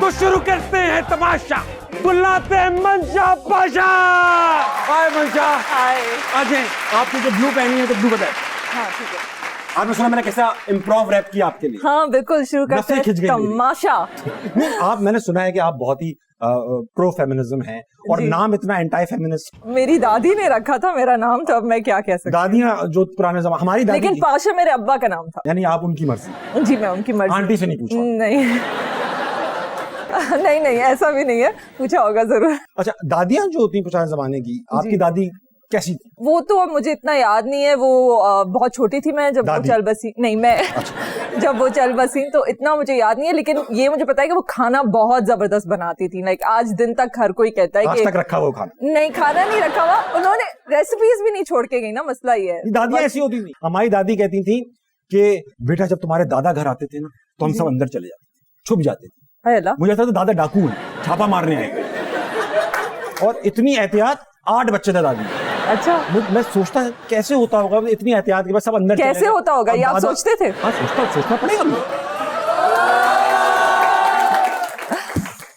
तो शुरू करते हैं तमाशा, बुलाते हैं मंशा पाशा। हाय मंशा। हाय। अजय, आपने जो ब्लू पहनी है तो ब्लू बताए। हाँ ठीक है। आपने सुना मैंने कैसा इम्प्रोव रैप किया आपके लिए? हाँ बिल्कुल, शुरू करते नसें खिंच हैं गई मेरी। तमाशा। नहीं, आप, मैंने सुना है कि आप बहुत ही प्रो फेमिनिज्म हैं और जी। नाम इतना एंटी फेमिनिस्ट। मेरी दादी ने रखा था मेरा नाम, तो अब मैं क्या कह सकती दादियां जो पुराने जमाने, हमारी दादी लेकिन की, पाशा मेरे अब्बा का नाम था। यानी आप उनकी मर्जी। जी मैं उनकी मर्जी। आंटी से नहीं पूछा? नहीं नहीं नहीं, ऐसा भी नहीं है, पूछा होगा जरूर। अच्छा, दादियां जो होती पुराने जमाने की, आपकी दादी कैसी थी? वो तो अब मुझे इतना याद नहीं है, वो बहुत छोटी थी मैं जब वो चल बसी। नहीं मैं जब वो चल बसी तो इतना मुझे याद नहीं है, लेकिन ये मुझे पता है कि वो खाना बहुत जबरदस्त बनाती थी। लाइक आज दिन तक हर कोई कहता है आज कि तक रखा वो खाना? नहीं, खाना नहीं रखा हुआ, उन्होंने रेसिपीज भी नहीं छोड़ के गई ना, मसला ये है। दादियां ऐसी होती थी। हमारी दादी कहती थी कि बेटा जब तुम्हारे दादा घर आते थे ना तो हम सब अंदर चले जाते, छुप जाते थे। मुझे लगता था दादा डाकू है, छापा मारने आएंगे। और इतनी एहतियात, 8 बच्चे थे दादी। अच्छा। मैं सोचता कैसे होता होगा इतनी एहतियात के बाद सब अंदर कैसे होता होगा ये आप सोचते थे? हाँ सोचना पड़ेगा मुझे।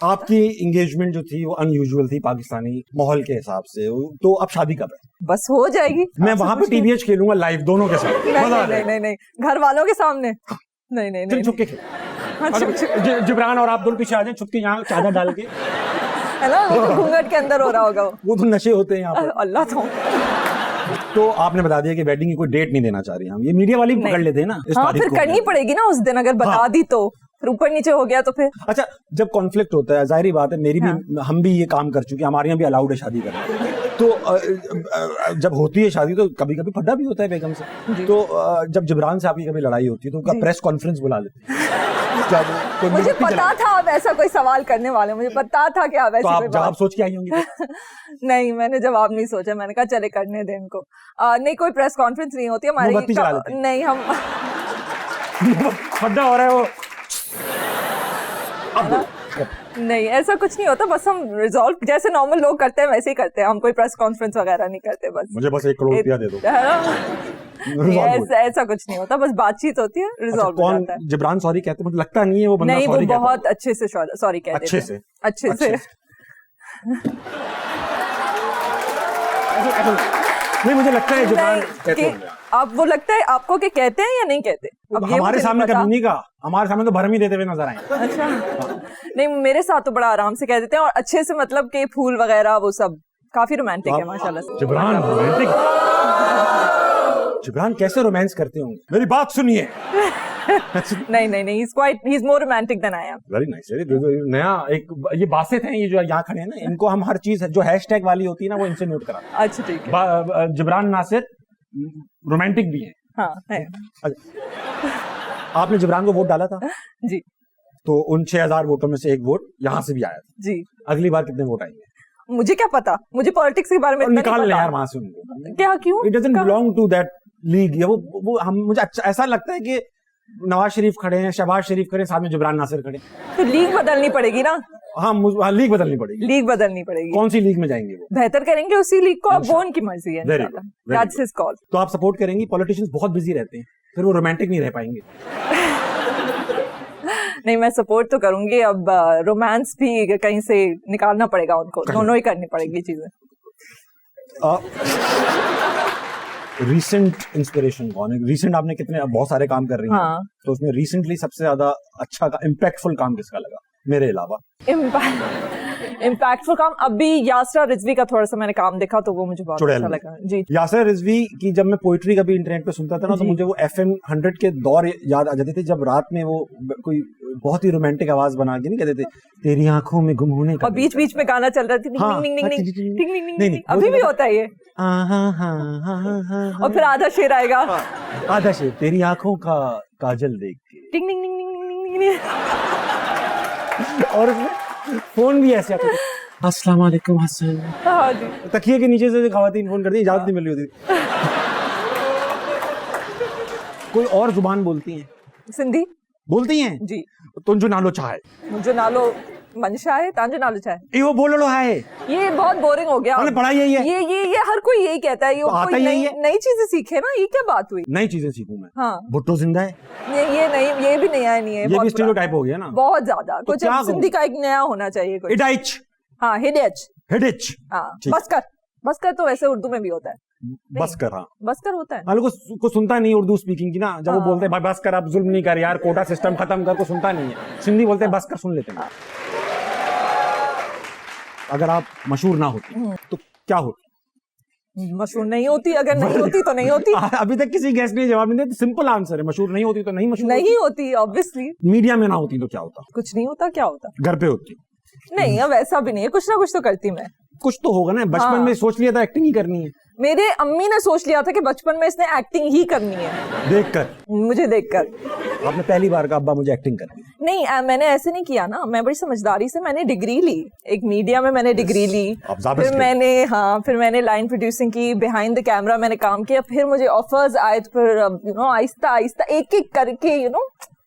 आपकी एंगेजमेंट जो थी वो अनयूजुअल थी पाकिस्तानी माहौल के हिसाब से, तो अब शादी कब है? बस हो जाएगी। मैं वहां पे टीबीएच खेलूंगा लाइव दोनों के साथ। नहीं, घर वालों के सामने नहीं। छुप के खेल। जिब्रान और आप दोनों पीछे आ जाए, छुप के यहाँ चादर डाल के, है ना, वो तो घूंघट के अंदर हो रहा होगा। वो तो नशे होते हैं यहाँ पर। अल्लाह तो आपने बता दिया कि वेडिंग की कोई डेट नहीं देना चाह रही हम, ये मीडिया वाली भी पकड़ लेते हैं ना इस तारीख फिर को। करनी पड़ेगी ना उस दिन, अगर बता दी तो फिर ऊपर नीचे हो गया तो फिर। अच्छा, जब कॉन्फ्लिक्ट होता है, जाहिर बात है, मेरी भी, हम भी ये काम कर चुके हैं, हमारे यहाँ भी अलाउड है शादी करना। तो जब होती है शादी तो कभी कभी फड्डा भी होता है बेगम से। तो जब जिब्रान से आपकी कभी लड़ाई होती है तो उनका प्रेस कॉन्फ्रेंस बुला लेते हैं। मुझे पता था आप ऐसा कोई सवाल करने वाले, मुझे पता था कि आप ऐसे। तो आप जवाब सोच के आई होंगी? नहीं, मैंने जवाब नहीं सोचा, मैंने कहा चले करने दें इनको। नहीं, कोई प्रेस कॉन्फ्रेंस नहीं होती हमारी। नहीं, हम फड्डा हो रहा है वो। नहीं, ऐसा कुछ नहीं होता, बस हम रिजॉल्व जैसे नॉर्मल लोग करते हैं वैसे ही करते हैं, हम कोई प्रेस कॉन्फ्रेंस वगैरह नहीं करते। बस मुझे बस 1 करोड़ रुपया दे दो। ऐसा कुछ नहीं होता, बस बातचीत होती है, रिजॉल्व हो जाता है। जिब्रान सॉरी कहते, मुझे लगता नहीं है वो बंदा नहीं, सॉरी वो बहुत अच्छे से सॉरी कहते हैं। अच्छे से। नहीं, मुझे लगता है जिब्रान कहते हैं। आप वो लगता है आपको कि कहते हैं या नहीं कहते? अब हमारे सामने कभी नहीं कहा, हमारे सामने तो भरम ही देते हुए नजर आए। अच्छा। नहीं, मेरे साथ तो बड़ा आराम से कह देते हैं और अच्छे से, मतलब कि फूल वगैरह वो सब काफी रोमांटिक है माशाल्लाह से। जिब्रान रोमांटिक? जिब्रान कैसे रोमांस करते होंगे? मेरी बात सुनिए। नहीं, he is more romantic than I am. Very nice, नया एक ये बासित हैं, ये जो यहाँ खड़े हैं ना, इनको हम हर चीज जो हैशटैग वाली होती है ना वो इनसे नोट करा। अच्छा ठीक है। जिब्रान नासिर रोमांटिक भी है। हाँ है। आपने जिब्रान को वोट डाला था? जी। तो उन 6000 वोटों में से एक वोट यहाँ से भी आया था। जी। अगली बार कितने वोट आएंगे? मुझे क्या पता, मुझे पॉलिटिक्स के बारे में निकाल ले यार वहां से उनको। क्या, क्यों? It doesn't belong to that league. वो हम, मुझे अच्छा ऐसा लगता है कि नवाज शरीफ खड़े हैं, शहबाज शरीफ खड़े हैं, साथ में जिब्रान नासिर खड़े हैं। तो लीग बदलनी पड़ेगी ना। हाँ, लीग बदलनी पड़ेगी। लीग बदलनी पड़ेगी। कौन सी लीग में जाएंगे वो? बेहतर करेंगे उसी लीग को, अब वो उनकी मर्जी है। That's his call. तो आप सपोर्ट करेंगी? पॉलिटिशियंस बहुत बिजी रहते हैं, फिर वो रोमांटिक नहीं रह पाएंगे। नहीं, मैं सपोर्ट तो करूंगी, अब रोमांस भी कहीं से निकालना पड़ेगा उनको, दोनों ही करनी पड़ेगी चीजें। रिसेंट इंस्पिरेशन कौन है? रिसेंट आपने बहुत सारे काम कर रही हैं। हाँ। तो उसमें रिसेंटली सबसे ज्यादा अच्छा इम्पैक्टफुल काम किसका लगा मेरे अलावा? इम्पैक्टफुल काम अभी यासरा रिजवी का थोड़ा सा मैंने काम देखा तो वो मुझे बहुत अच्छा लगा। जी। यासरा रिजवी की जब मैं पोइट्री कभी इंटरनेट पे सुनता था ना तो मुझे वो FM 100 के दौर याद आ जाते थे, जब रात में वो कोई बहुत ही रोमांटिक आवाज बना के नहीं कहते थे, तेरी आंखों में गुम होने का, और बीच बीच में गाना चल रहा था, नहीं, अभी भी होता है ये। और फिर आधा शेर आएगा, आधा शेर, तेरी आंखों का काजल देख के, और उसमें फोन भी ऐसे आता था, अस्सलाम वालेकुम हसन। हाँ जी। तकिए के नीचे से खवातीन फोन करती, इजाजत नहीं मिल रही होती। कोई और जुबान बोलती हैं? सिंधी बोलती हैं जी। तुम जो नालो चाहे, मुझे नालो मंशा है, तांजो नालो छा है, इहो बोलो है, ये बहुत बोरिंग हो गया। हमने पढ़ाई यही है, ये हर कोई यही कहता है, ये आता ही यही है। नई चीजें सीखे ना, ये क्या बात हुई? नई चीजें सीखूं मैं? हाँ, भुट्टो जिंदा है, ये नहीं, ये भी नया नहीं है, ये भी स्टीरियोटाइप हो गया ना बहुत ज्यादा। तो कुछ सिंधी का एक नया होना चाहिए कुछ। इडाइच, हाँ, हिडेच, हिडिच, हाँ, बसकर तो वैसे उर्दू में भी होता है, बसकर, हाँ बसकर होता है। को सुनता नहीं उर्दू स्पीकिंग की ना, जब वो बोलते हैं भाई बस कर, अब जुल्म नहीं कर यार, कोटा सिस्टम खत्म कर, को सुनता नहीं है। सिंधी बोलते हैं बस कर, सुन लेते हैं। अगर आप मशहूर ना होती तो क्या होती? मशहूर नहीं होती, अगर नहीं होती तो नहीं होती। अभी तक किसी गेस्ट ने जवाब नहीं दिया, सिंपल आंसर है, मशहूर नहीं होती तो नहीं होती ऑब्वियसली। मीडिया में ना होती तो क्या होता? कुछ नहीं होता, क्या होता? घर पे होती? नहीं, अब ऐसा भी नहीं है, कुछ ना कुछ तो करती मैं। कुछ तो होगा ना, बचपन में सोच लिया था एक्टिंग ही करनी है। मेरे अम्मी ने सोच लिया था कि बचपन में इसने एक्टिंग ही करनी है, मुझे देखकर। आपने पहली बार कहा अब्बा मुझे एक्टिंग करनी है? नहीं, मैंने ऐसे नहीं किया ना, मैं बड़ी समझदारी से मैंने डिग्री ली, एक मीडिया में मैंने डिग्री ली, फिर मैंने लाइन प्रोड्यूसिंग की, बिहाइंड द कैमरा मैंने काम किया, फिर मुझे ऑफर्स आए, फिर आहिस्ता आहिस्ता एक एक करके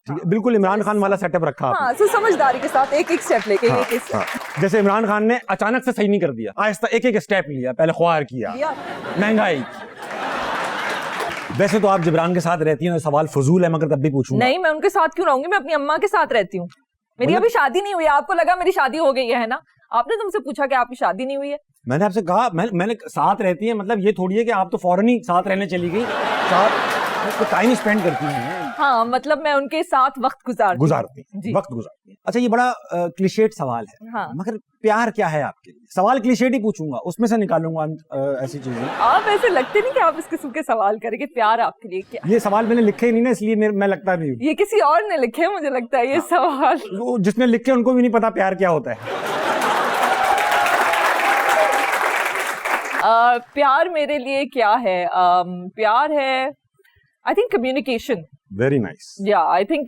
बिल्कुल इमरान खान वाला सेटअप रखा आपने। हाँ, तो समझदारी के साथ एक एक स्टेप लेके जैसे इमरान खान ने अचानक से सही नहीं कर दिया, आहिस्ता एक एक स्टेप लिया, पहले ख्वार किया, महंगाई। वैसे तो आप जिब्रान के साथ रहती हैं, सवाल फजूल है मगर तब भी पूछूंगा। नहीं, मैं उनके साथ क्यों रहूंगी, मैं अपनी अम्मा के साथ रहती हूँ। मेरी अभी शादी नहीं हुई, आपको लगा मेरी शादी हो गई है ना? आपने तुमसे पूछा कि आपकी शादी नहीं हुई है। मैंने आपसे कहा मैंने साथ रहती है, मतलब ये थोड़ी है कि आप तो फौरन ही साथ रहने चली गई, साथ टाइम स्पेंड करती हैं। हाँ, मतलब मैं उनके साथ वक्त गुजारती हैं। अच्छा, ये बड़ा क्लिशेट सवाल है, हाँ। मगर प्यार क्या है आपके लिए? सवाल क्लिशेट ही पूछूंगा, उसमें से निकालूंगा ऐसी चीजें। आप ऐसे लगते नहीं कि आप इस किस्म के सवाल करेंगे, प्यार आपके लिए क्या? ये सवाल मैंने लिखे ही नहीं ना, इसलिए मैं लगता नहीं हूँ। ये किसी और ने लिखे, मुझे लगता है ये सवाल। जिसने लिखे उनको भी नहीं पता प्यार क्या होता है। प्यार मेरे लिए क्या है? प्यार है, I think communication. Very nice. या आई थिंक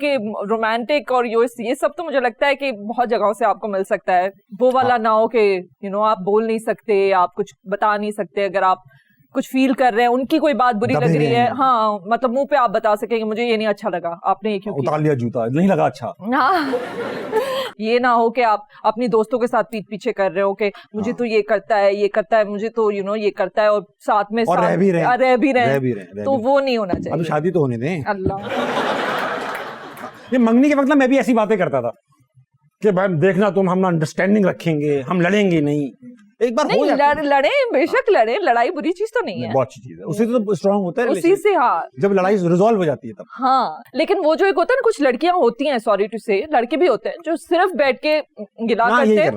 रोमांटिक और ये सब तो मुझे लगता है कि बहुत जगहों से आपको मिल सकता है। वो वाला ना हो कि आप बोल नहीं सकते, आप कुछ बता नहीं सकते, अगर आप कुछ फील कर रहे हैं, उनकी कोई बात बुरी लग रही है, हाँ, मतलब मुंह पे आप बता सकेंगे मुझे ये नहीं अच्छा लगा, आपने ये क्यों किया? उतार लिया जूता, नहीं लगा अच्छा। हाँ। ये ना हो कि आप अपनी दोस्तों के साथ पीठ पीछे कर रहे हो कि मुझे तो ये करता है, मुझे तो ये करता है, और साथ में रह भी रहे, तो वो नहीं होना चाहिए। अभी शादी तो होने दें। अल्लाह। ये मंगनी के मतलब मैं भी ऐसी बातें करता था कि भाई देखना तुम, हम अंडरस्टैंडिंग रखेंगे, हम लड़ेंगे नहीं। एक बार नहीं, लड़े बेशक लड़े, लड़ाई बुरी चीज तो नहीं है, बहुत अच्छी चीज है, उसी से तो स्ट्रांग होता है, उसी से। हाँ, जब लड़ाई रिजॉल्व हो जाती है तब। हाँ, लेकिन वो जो एक होता है ना, कुछ लड़कियां होती हैं, सॉरी टू से, लड़के भी होते हैं जो सिर्फ बैठ के गिला करते हैं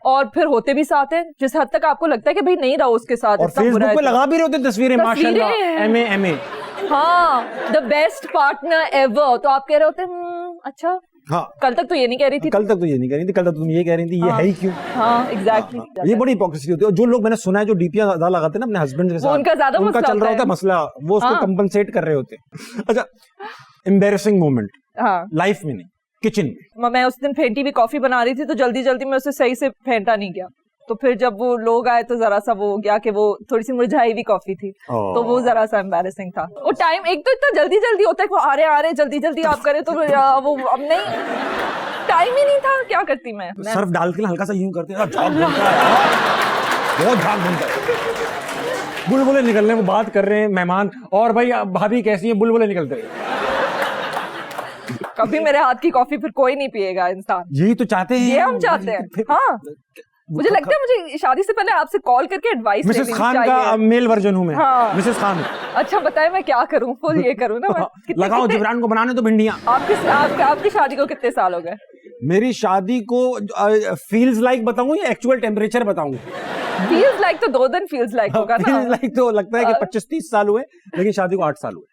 और फिर होते भी साथ हैं, जिस हद तक आपको लगता है कि भाई नहीं रहो उसके साथ, और फेसबुक पे लगा भी रहे होते तस्वीरें, माशाल्लाह, एमए। हाँ, द बेस्ट पार्टनर एवर, तो आप कह रहे होते हैं अच्छा। हाँ, कल तक तो ये नहीं कह रही थी, कल तक तो तुम ये कह रही थी, ये है ही क्यों? हाँ, एग्जैक्टली। ये बड़ी हिपोक्रेसी होती है। जो लोग मैंने सुना है जो डीपियां ज्यादा लगाते हैं ना अपने हस्बैंड के साथ, उनका चल रहा होता है मसला, वो उसको कंपनसेट कर रहे होते हैं। अच्छा, एम्बैरेसिंग मोमेंट लाइफ में नहीं, किचन में। मैं उस दिन फेंटी हुई कॉफी बना रही थी, तो जल्दी में उसे सही से फेंटा नहीं गया, तो फिर जब वो लोग आए तो जरा सा वो हो गया कि वो थोड़ी सी मुरझाई हुई कॉफी थी, तो वो जरा सा एम्बैरेसिंग था। वो टाइम एक तो इतना जल्दी होता है कि वो आ रहे जल्दी आप करें, तो वो अब नहीं, टाइम ही नहीं था, क्या करती मैं सर्फ डाल के हल्का सा यूं करते हैं, बहुत झाग बनता है, बुलबुले निकलने, वो बात कर रहे हैं मेहमान, और भाई भाभी कैसी है, बुलबुले निकलते हैं। कभी मेरे हाथ की कॉफी फिर कोई नहीं पिएगा इंसान, यही तो चाहते हैं, ये हम चाहते हैं। हाँ, मुझे लगता है मुझे शादी से पहले आपसे कॉल करके एडवाइस लेनी चाहिए। मिसेस खान का मेल वर्जन हूँ मैं। हाँ। मिसेस खान। अच्छा बताएं मैं क्या करूँ, फुल ये करूँ ना मैं? लगाओ जिब्रान को बनाने तो भिंडियाँ। आपकी शादी को कितने साल हो गए? मेरी शादी को फील्स लाइक बताऊँ या एक्चुअल टेम्परेचर बताऊँ? फील्स लाइक तो 2 दिन फील्स लाइक होगा ना। फील्स लाइक तो लगता है कि 25-30 साल हुए, लेकिन शादी को 8 साल हुए।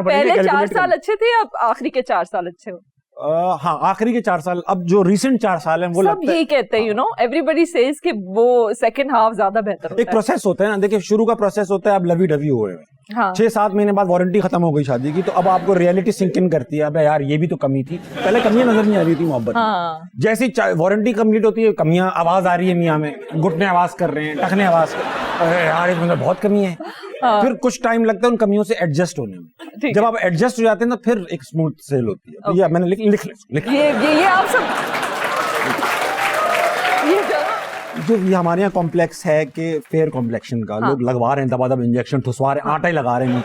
पहले 4 साल अच्छे थे, अब आखिरी के 4 साल अच्छे हो? हाँ, आखिरी के 4 साल, अब जो रिसेंट 4 साल हैं वो सब यही कहते हैं, एवरीबडी सेज कि वो सेकंड हाफ ज्यादा बेहतर होता है। एक प्रोसेस होता है ना, देखिए शुरू का प्रोसेस होता है, अब लवी डवी हुए हैं, हाँ। 6-7 महीने बाद वारंटी खत्म हो गई शादी की, तो अब आपको रियलिटी सिंक इन करती है, अबे यार ये भी तो कमी थी, पहले कमियां नजर नहीं आ रही थी मोहब्बत, हाँ। जैसी वारंटी कंप्लीट होती है, कमियां, आवाज आ रही है मियाँ में, घुटने आवाज कर रहे हैं, टखने आवाज कर, अरे यार इसमें बहुत कमी है, हाँ। फिर कुछ टाइम लगता है उन कमियों से एडजस्ट होने में, जब आप एडजस्ट हो जाते हैं तो फिर एक स्मूथ सेल होती है। तो ये मैंने लिख ये आप सब जो ये हमारे यहाँ कॉम्प्लेक्स है कि फेयर कॉम्प्लेक्शन का, लोग लगवा रहे हैं दबा इंजेक्शन, ठुसवा रहे हैं, आटा ही लगा रहे हैं,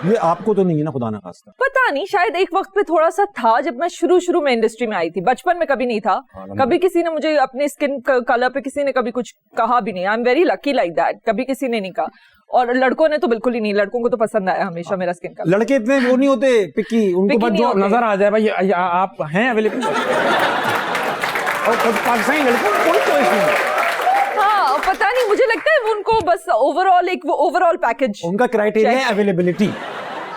ये आपको तो नहीं है ना, खुदा ना खास्ता? पता नहीं, शायद एक वक्त पे थोड़ा सा था जब मैं शुरू में इंडस्ट्री में आई थी। बचपन में कभी नहीं था, कभी किसी ने मुझे अपने स्किन कलर पे किसी ने कभी कुछ कहा भी नहीं। I am very lucky like that, कभी किसी ने नहीं कहा। और लड़कों ने तो बिल्कुल ही नहीं, लड़कों को तो पसंद आया हमेशा मेरा स्किन कलर। लड़के इतने वो नहीं होते पिकी, उनको बस जो नजर आ जाए भाई आप हैं अवेलेबल। और पाकिस्तानी लड़कों को कोई चॉइस नहीं। हाँ, पता नहीं, मुझे लगता है उनको बस ओवरऑल एक वो ओवरऑल पैकेज, उनका क्राइटेरिया है अवेलेबिलिटी।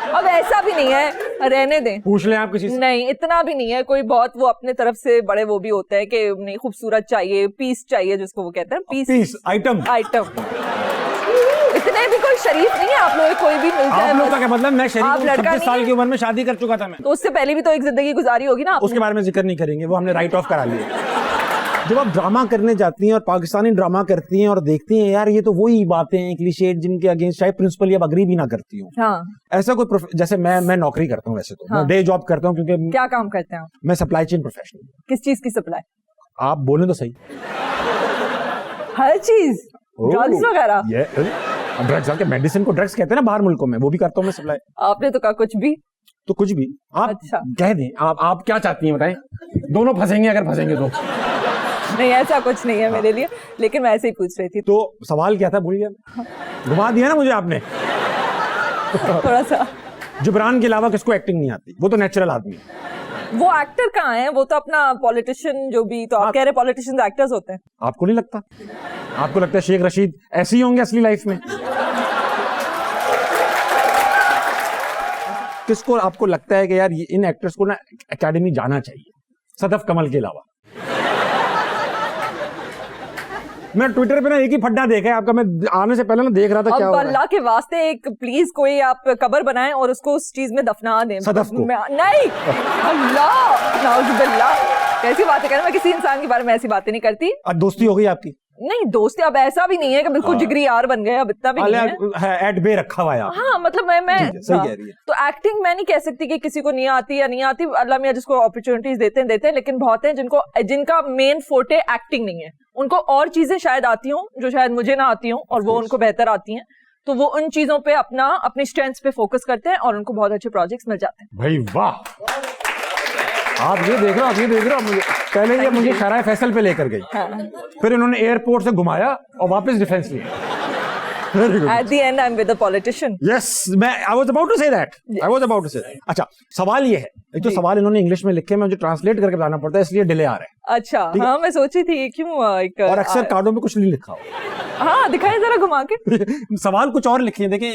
अब ऐसा भी नहीं है, रहने दें, पूछ लें आप किसी से। नहीं, इतना भी नहीं है कोई, बहुत वो अपने तरफ से बड़े वो भी होते हैं कि नहीं खूबसूरत चाहिए, पीस चाहिए, जिसको वो कहते हैं पीस आइटम। इतने भी कोई शरीफ नहीं है आप लोग, कोई भी मिल जाए। आप लोग का क्या मतलब? मैं शरीफ, 26 साल की उम्र में शादी कर चुका था मैं। तो उससे पहले भी तो एक जिंदगी गुजारी होगी ना। उसके बारे में जिक्र नहीं करेंगे, वो हमने राइट ऑफ करा लिया। जब आप ड्रामा करने जाती हैं और पाकिस्तानी ड्रामा करती हैं और देखती हैं यार ये तो वही बातें हैं क्लीशेड जिनके अगेंस्ट शायद प्रिंसिपल या अग्री भी ना करती हूँ। हाँ। ऐसा कोई जैसे मैं नौकरी करता हूँ, वैसे तो मैं डे जॉब करता हूँ, क्योंकि क्या काम करते हैं आप? मैं सप्लाई चेन प्रोफेशनल। किस चीज की सप्लाई? आप बोले तो सही। हर चीज, ड्रग्स वगैरह? ड्रग्स के मेडिसिन को ड्रग्स कहते हैं ना बाहर मुल्कों में, वो भी करता हूँ मैं सप्लाई। आपने तो कहा कुछ भी, तो कुछ भी आप अच्छा कह दें। आप क्या चाहती हैं बताएं? दोनों फंसेंगे अगर फंसेंगे तो। नहीं, ऐसा कुछ नहीं है मेरे लिए, लेकिन मैं ऐसे ही पूछ रही थी। तो सवाल क्या था भूल गया, घुमा दिया ना मुझे आपने। थोड़ा सा। जिब्रान के अलावा किसको एक्टिंग नहीं आती? वो तो नेचुरल आदमी है। वो एक्टर कहाँ है? वो तो अपना पॉलिटिशियन जो भी, तो आप कह रहे पॉलिटिशियंस एक्टर्स होते हैं? आपको नहीं लगता? आपको लगता है शेख रशीद ऐसे ही होंगे असली लाइफ में? किसको आपको लगता है कि यार इन एक्टर्स को ना एकेडमी जाना चाहिए, सदफ कमल के अलावा? मैं ट्विटर पे ना एक ही फड्डा देखा है आपका, मैं आने से पहले ना देख रहा था क्या हो रहा है। अल्लाह के वास्ते एक प्लीज कोई आप कबर बनाएं और उसको उस चीज में दफना दें। सदफ को? नहीं, अल्लाह नाउजुबिल्लाह, कैसी बातें कर रहे हैं? मैं किसी इंसान के बारे में ऐसी बातें नहीं करती। दोस्ती हो गई आपकी? नहीं, दोस्ती अब ऐसा भी नहीं है कि बिल्कुल जिगरी यार बन गए, अब इतना भी नहीं है। एट बे रखा हुआ है। हाँ, मतलब मैं सही कह रही है। तो एक्टिंग मैं नहीं कह सकती कि किसी को नहीं आती या नहीं आती, अल्लाह मियां जिसको अपॉर्चुनिटीज देते हैं, लेकिन बहुत हैं जिनका मेन फोटे एक्टिंग नहीं है, उनको और चीजें शायद आती हों जो शायद मुझे ना आती हों, और वो उनको बेहतर आती हैं, तो वो उन चीजों पे अपनी स्ट्रेंथ्स पे फोकस करते हैं और उनको बहुत अच्छे प्रोजेक्ट्स मिल जाते हैं। भाई वाह, आप ये देख रहे हो, मुझे पहले ये मुझे शराय फैसल पे लेकर गई, फिर इन्होंने एयरपोर्ट से घुमाया और वापस डिफेंस लिया। At the end, I'm with a politician. Yes, I was about to say that. Yes. I was about to say that. अच्छा, सवाल ये है, एक तो सवाल इन्होंने इंग्लिश में लिखे, मुझे ट्रांसलेट करके बताना पड़ता है, इसलिए डिले आ रहा है। अच्छा, हाँ, मैं सोची थी क्यों एक और अक्सर कार्डों में कुछ नहीं लिखा हो। हाँ, दिखाएं जरा घुमा के। सवाल कुछ और लिखे हैं, देखिए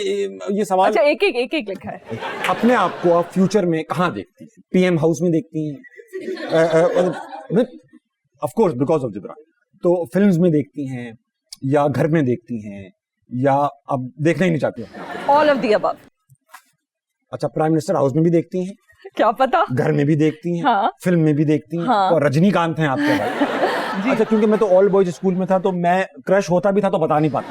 ये सवाल। अच्छा, एक लिखा है। अपने आप को आप फ्यूचर में कहाँ देखती हैं? पीएम हाउस में देखती हैं? Of course because of Gibran. तो फिल्म्स में देखती हैं या घर में देखती हैं या अब देखना ही नहीं चाहती? All of the above. अच्छा, प्राइम मिनिस्टर हाउस में भी देखती हैं? क्या पता। घर में भी देखती हैं? हाँ। फिल्म में भी देखती हैं? हाँ। और रजनीकांत हैं आपके भाई? अच्छा, क्योंकि मैं तो ऑल बॉयज स्कूल में था, तो मैं क्रश होता भी था तो बता नहीं पाता।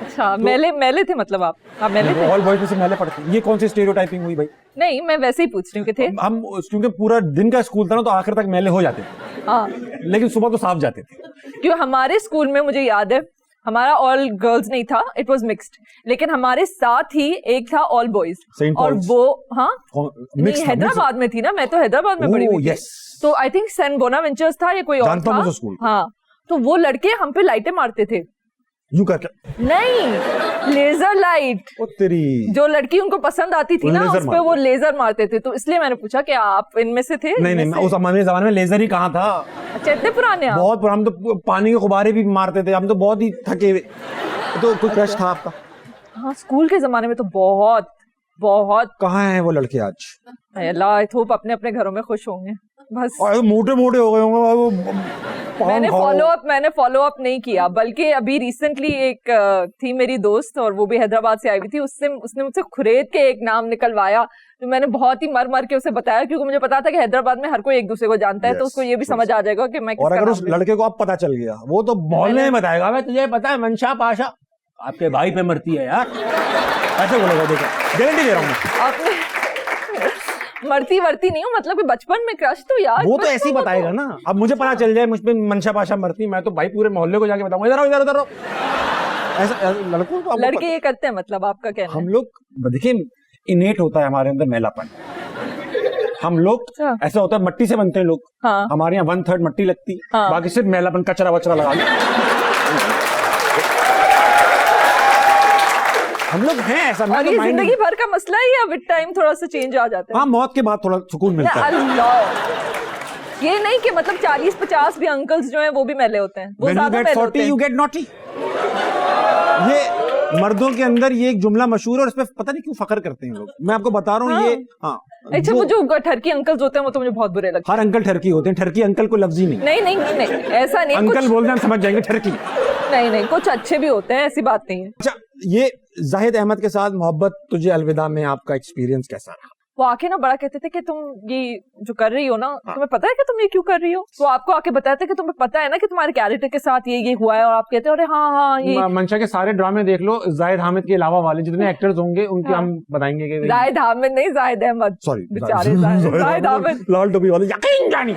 अच्छा, मेले थे मतलब आप मेले थे? ऑल बॉयज में से मेले पढ़ते हैं, ये कौन सी स्टेरियोटाइपिंग हुई भाई? नहीं, मैं वैसे ही पूछ रही हूँ कि थे हम, क्योंकि पूरा दिन का स्कूल था ना, तो आखिर तक मेले हो जाते थे। हाँ, लेकिन सुबह तो साफ जाते थे। क्यों हमारे स्कूल में मुझे याद है, हमारा ऑल गर्ल्स नहीं था, इट वाज मिक्स्ड, लेकिन हमारे साथ ही एक था ऑल बॉयज, और वो नहीं, हैदराबाद में थी ना, मैं तो हैदराबाद में पढ़ी हुई थी, तो आई थिंक सेंट बोनावेंचर्स था या कोई और था। हाँ, तो वो लड़के हम पे लाइटें मारते थे, यूं करके नहीं, लेजर लाइट। तेरी जो लड़की उनको पसंद आती थी ना, उस पे वो लेजर मारते थे, तो इसलिए मैंने पूछा कि आप इनमें से थे? नहीं, उस जमाने में लेजर ही कहाँ था। अच्छा, इतने पुराने आप? बहुत पुराने, हम तो पानी के गुब्बारे भी मारते थे, हम तो बहुत ही थके हुए। तो कोई क्रश था आपका? हाँ, स्कूल के जमाने में तो बहुत बहुत। कहाँ हैं वो लड़के आज? अल्लाह, आई होप अपने अपने घरों में खुश होंगे बस। मोटे मोटे हो गए होंगे। मैंने फॉलो अप नहीं किया, बल्कि अभी रिसेंटली एक थी मेरी दोस्त, और वो भी हैदराबाद से आई हुई थी, उसने मुझसे खुरेद के एक नाम निकलवाया, तो मैंने बहुत ही मर के उसे बताया, क्योंकि मुझे पता था कि हैदराबाद में हर कोई एक दूसरे को जानता है, तो उसको ये भी समझ आ जाएगा कि मैं किसका। और अगर उस लड़के को अब पता चल गया, वो तो मोहल्ले में बताएगा, मैं तुझे पता है मंशा पाशा आपके भाई पे मरती है यार, ऐसे बोलेगा। देखो, गारंटी दे रहा हूँ। मरती वर्ती नहीं हूँ, मतलब कि बचपन में क्रश तो यार वो तो ऐसे ही बताएगा ना। अब मुझे पता चल जाए मुझ पे मंशा पाशा मरती, मैं तो भाई पूरे मोहल्ले को जाके बताऊंगा इधर आओ इधर उधर आओ। ऐसा लड़कों को लड़के ये करते हैं, मतलब आपका कहना है? हम लोग देखिए इनेट होता है हमारे अंदर मैलापन। हम लोग ऐसा होता है मट्टी से बनते हैं लोग। हाँ। हमारे यहाँ 1/3 मट्टी लगती, बाकी सिर्फ मैलापन कचरा वचरा लगा लो। हम लोग हैं ऐसा। और ये जिंदगी भर का मसला है या विद टाइम थोड़ा सा चेंज आ जाता है? हाँ, मौत के बाद थोड़ा सुकून मिलता है। अल्लाह, ये नहीं कि मतलब 40-50 भी अंकल्स जो हैं वो भी मैले होते हैं, वो ज्यादा मैले होते हैं। You get naughty। ये मर्दों के अंदर ये एक जुमला मशहूर है और इस पे पता नहीं क्यों फखर करते हैं लोग। मैं आपको बता रहा हूँ। ये हाँ, अच्छा, वो जो ठरकी अंकल्स होते हैं वो तो मुझे बहुत बुरे लगते हैं। हर अंकल ठरकी होते हैं। ठरकी अंकल को लफ्ज ही नहीं। नहीं ऐसा नहीं, अंकल बोल रहे हैं समझ जाएंगे ठरकी। नहीं कुछ अच्छे भी होते हैं, ऐसी बात नहीं है। अच्छा, ये जाहिद अहमद के साथ मोहब्बत तुझे अलविदा में आपका एक्सपीरियंस कैसा रहा? वो आके ना बड़ा कहते थे कि तुम ये जो कर रही हो ना, तुम्हें पता है कि तुम ये क्यों कर रही हो? वो आपको आके बताते कि तुम्हें पता है ना कि तुम्हारे कैरेक्टर के साथ ये हुआ है, और आप कहते हो अरे हाँ ये। मंशा के सारे ड्रामे देख लो, जाहिद हामिद के अलावा वाले जितने एक्टर्स होंगे उनके हम बताएंगे कि जाहिद हामिद नहीं, जाहिद अहमद, सॉरी बेचारे जाहिद हामिद, लाल टोपी वाले। यकीन जानिए,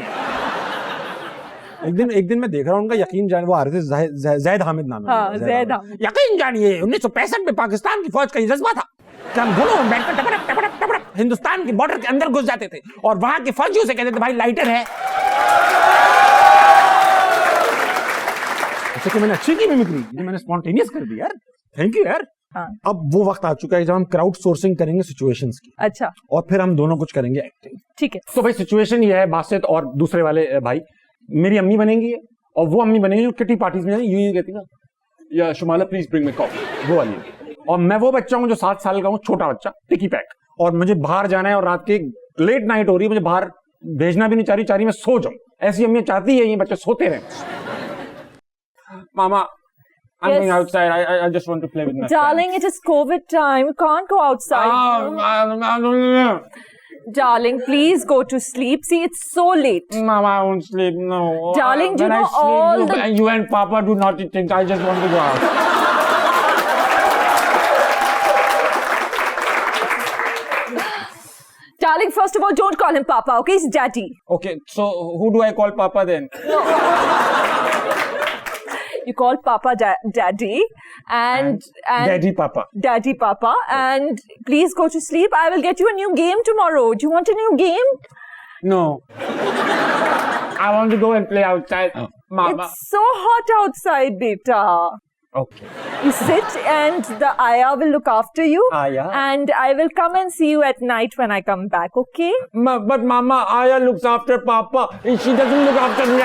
एक दिन मैं देख रहा हूँ उनका यकीन जानिए, वो आ रहे थे जाहिद हामिद नाम है। जाहिद हामिद। यकीन जानिए 1965 में पाकिस्तान की फौज का ये जज्बा था कि हम दोनों बैठकर टपड़प हिंदुस्तान की बॉर्डर के अंदर घुस जाते थे और वहां के फौजियों से कहते थे भाई लाइटर है। ऐसे कि मैंने अच्छी की मिमिक्री, मैंने स्पॉन्टेनियस कर दी यार। थैंक यू यार। हाँ। अब वो वक्त आ चुका है जब हम क्राउड सोर्सिंग करेंगे सिचुएशंस की। अच्छा। और फिर हम दोनों कुछ करेंगे एक्टिंग। ठीक है। तो भाई सिचुएशन ये है, बासित और दूसरे वाले भाई मेरी अम्मी बनेंगी और वो अम्मी बनेगी जो किटी पार्टीज में यूं कहती ना, या Shumaila please bring me coffee, वो वाली। और मैं वो बच्चा हूँ जो 7 साल का हूँ, छोटा बच्चा, टिकी पैक, और मुझे बाहर जाना है और रात के लेट नाइट हो रही है, मुझे बाहर भेजना भी नहीं चाह रही मैं सो जाऊं। ऐसी अम्मी चाहती है ये बच्चे सोते रहे। मामा, I'm going outside. I just want to play with my Darling, it is COVID time. You can't go outside. Darling, please go to sleep. See, it's so late. Mama, I won't sleep. No. Darling, do you know all the... You and Papa do naughty things. I just want to go out. Darling, first of all, don't call him Papa, okay? He's Daddy. Okay, so who do I call Papa then? No. You call Papa Daddy and Daddy Papa. Daddy Papa, and please go to sleep. I will get you a new game tomorrow. Do you want a new game? No. I want to go and play outside, Mama. It's so hot outside, beta. Okay. You sit and the Aya will look after you. Aya? And I will come and see you at night when I come back, okay? But Mama, Aya looks after Papa. She doesn't look after me.